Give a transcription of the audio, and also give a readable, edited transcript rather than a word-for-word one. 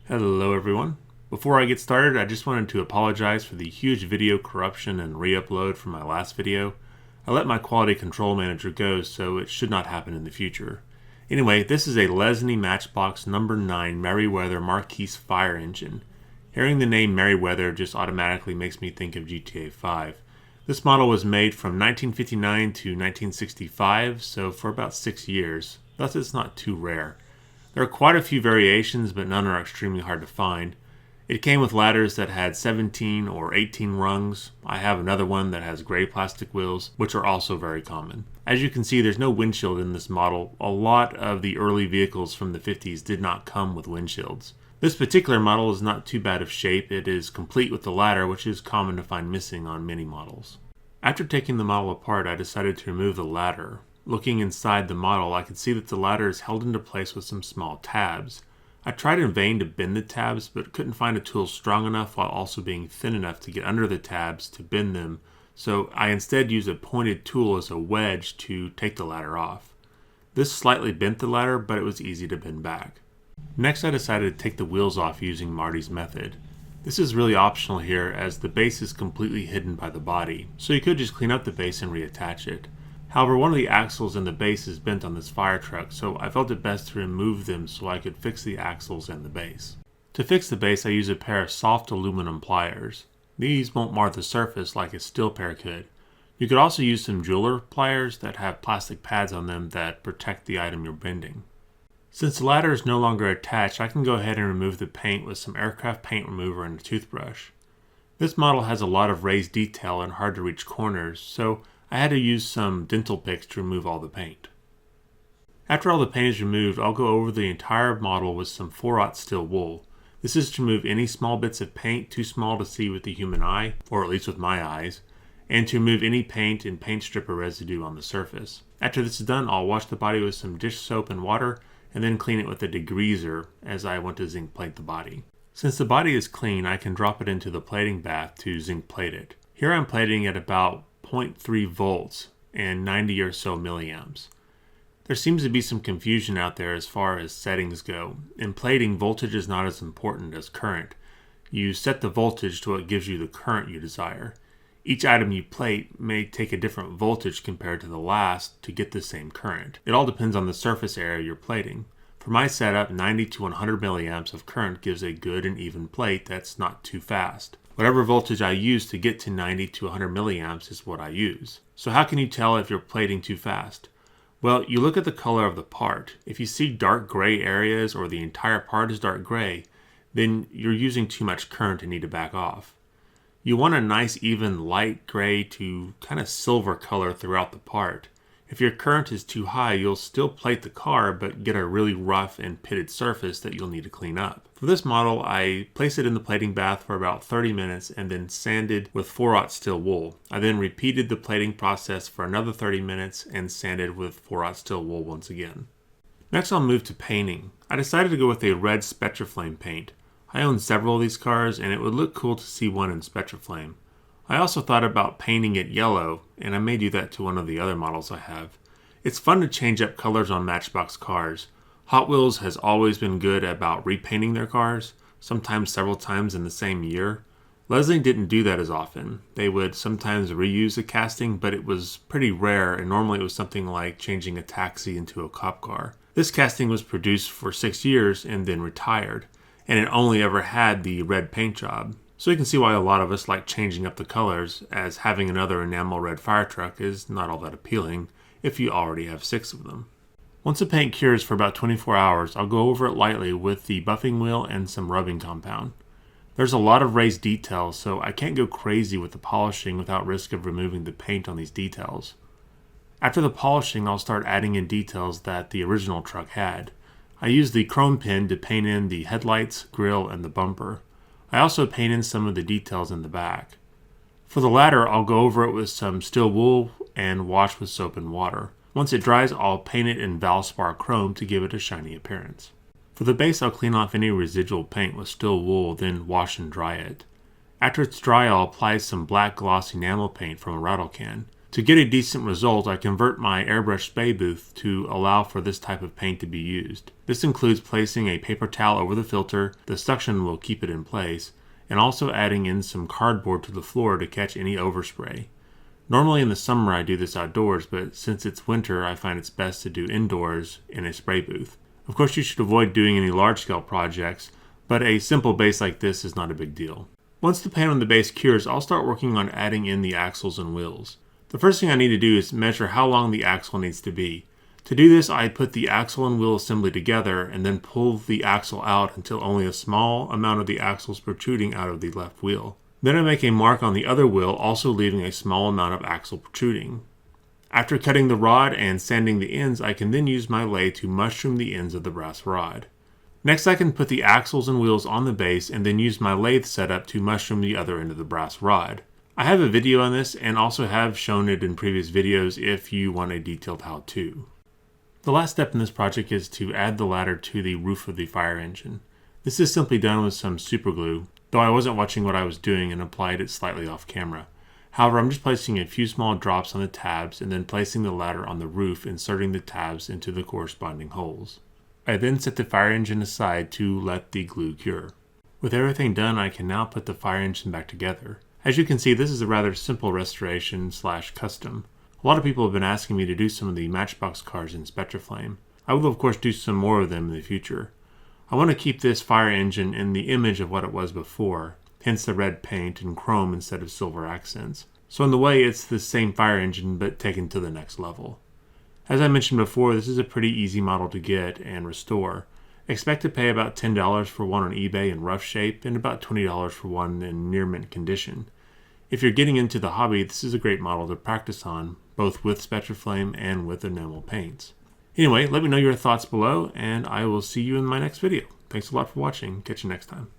Hello everyone. Before I get started, I just wanted to apologize for the huge video corruption and re-upload from my last video. I let my quality control manager go, so it should not happen in the future. Anyway, this is a Lesney Matchbox number 9 MerryWeather Marquis Fire Engine. Hearing the name MerryWeather just automatically makes me think of GTA 5. This model was made from 1959 to 1965, so for about 6 years, thus it's not too rare. There are quite a few variations, but none are extremely hard to find. It came with ladders that had 17 or 18 rungs. I have another one that has gray plastic wheels, which are also very common. As you can see, there's no windshield in this model. A lot of the early vehicles from the 50s did not come with windshields. This particular model is not too bad of shape. It is complete with the ladder, which is common to find missing on many models. After taking the model apart, I decided to remove the ladder. Looking inside the model, I could see that the ladder is held into place with some small tabs. I tried in vain to bend the tabs, but couldn't find a tool strong enough while also being thin enough to get under the tabs to bend them, so I instead used a pointed tool as a wedge to take the ladder off. This slightly bent the ladder, but it was easy to bend back. Next, I decided to take the wheels off using Marty's method. This is really optional here, as the base is completely hidden by the body, so you could just clean up the base and reattach it. However, one of the axles and the base is bent on this fire truck, so I felt it best to remove them so I could fix the axles and the base. To fix the base, I use a pair of soft aluminum pliers. These won't mar the surface like a steel pair could. You could also use some jeweler pliers that have plastic pads on them that protect the item you're bending. Since the ladder is no longer attached, I can go ahead and remove the paint with some aircraft paint remover and a toothbrush. This model has a lot of raised detail and hard to reach corners, so I had to use some dental picks to remove all the paint. After all the paint is removed, I'll go over the entire model with some 4/0 steel wool. This is to remove any small bits of paint too small to see with the human eye, or at least with my eyes, and to remove any paint and paint stripper residue on the surface. After this is done, I'll wash the body with some dish soap and water, and then clean it with a degreaser, as I want to zinc plate the body. Since the body is clean, I can drop it into the plating bath to zinc plate it. Here I'm plating at about 0.3 volts and 90 or so milliamps. There seems to be some confusion out there as far as settings go. In plating, voltage is not as important as current. You set the voltage to what gives you the current you desire. Each item you plate may take a different voltage compared to the last to get the same current. It all depends on the surface area you're plating. For my setup, 90 to 100 milliamps of current gives a good and even plate that's not too fast. Whatever voltage I use to get to 90 to 100 milliamps is what I use. So how can you tell if you're plating too fast? Well, you look at the color of the part. If you see dark gray areas or the entire part is dark gray, then you're using too much current and need to back off. You want a nice even light gray to kind of silver color throughout the part. If your current is too high, you'll still plate the car, but get a really rough and pitted surface that you'll need to clean up. For this model, I placed it in the plating bath for about 30 minutes and then sanded with 4/0 steel wool. I then repeated the plating process for another 30 minutes and sanded with 4/0 steel wool once again. Next, I'll move to painting. I decided to go with a red Spectra flame paint. I own several of these cars, and it would look cool to see one in Spectra flame. I also thought about painting it yellow, and I may do that to one of the other models I have. It's fun to change up colors on Matchbox cars. Hot Wheels has always been good about repainting their cars, sometimes several times in the same year. Lesney didn't do that as often. They would sometimes reuse a casting, but it was pretty rare, and normally it was something like changing a taxi into a cop car. This casting was produced for 6 years and then retired, and it only ever had the red paint job. So you can see why a lot of us like changing up the colors, as having another enamel red fire truck is not all that appealing if you already have 6 of them. Once the paint cures for about 24 hours, I'll go over it lightly with the buffing wheel and some rubbing compound. There's a lot of raised details, so I can't go crazy with the polishing without risk of removing the paint on these details. After the polishing, I'll start adding in details that the original truck had. I use the chrome pen to paint in the headlights, grille, and the bumper. I also paint in some of the details in the back. For the ladder, I'll go over it with some steel wool and wash with soap and water. Once it dries, I'll paint it in Valspar chrome to give it a shiny appearance. For the base, I'll clean off any residual paint with steel wool, then wash and dry it. After it's dry, I'll apply some black gloss enamel paint from a rattle can. To get a decent result, I convert my airbrush spray booth to allow for this type of paint to be used. This includes placing a paper towel over the filter, the suction will keep it in place, and also adding in some cardboard to the floor to catch any overspray. Normally in the summer I do this outdoors, but since it's winter I find it's best to do indoors in a spray booth. Of course you should avoid doing any large-scale projects, but a simple base like this is not a big deal. Once the paint on the base cures, I'll start working on adding in the axles and wheels. The first thing I need to do is measure how long the axle needs to be. To do this, I put the axle and wheel assembly together and then pull the axle out until only a small amount of the axle is protruding out of the left wheel. Then I make a mark on the other wheel, also leaving a small amount of axle protruding. After cutting the rod and sanding the ends, I can then use my lathe to mushroom the ends of the brass rod. Next I can put the axles and wheels on the base and then use my lathe setup to mushroom the other end of the brass rod. I have a video on this and also have shown it in previous videos if you want a detailed how-to. The last step in this project is to add the ladder to the roof of the fire engine. This is simply done with some super glue, though I wasn't watching what I was doing and applied it slightly off camera. However, I'm just placing a few small drops on the tabs and then placing the ladder on the roof, inserting the tabs into the corresponding holes. I then set the fire engine aside to let the glue cure. With everything done, I can now put the fire engine back together. As you can see, this is a rather simple restoration / custom. A lot of people have been asking me to do some of the Matchbox cars in Spectra flame. I will of course do some more of them in the future. I want to keep this fire engine in the image of what it was before, hence the red paint and chrome instead of silver accents. So in the way it's the same fire engine but taken to the next level. As I mentioned before, this is a pretty easy model to get and restore. Expect to pay about $10 for one on eBay in rough shape and about $20 for one in near mint condition. If you're getting into the hobby, this is a great model to practice on, both with Spectra flame and with enamel paints. Anyway, let me know your thoughts below and I will see you in my next video. Thanks a lot for watching. Catch you next time.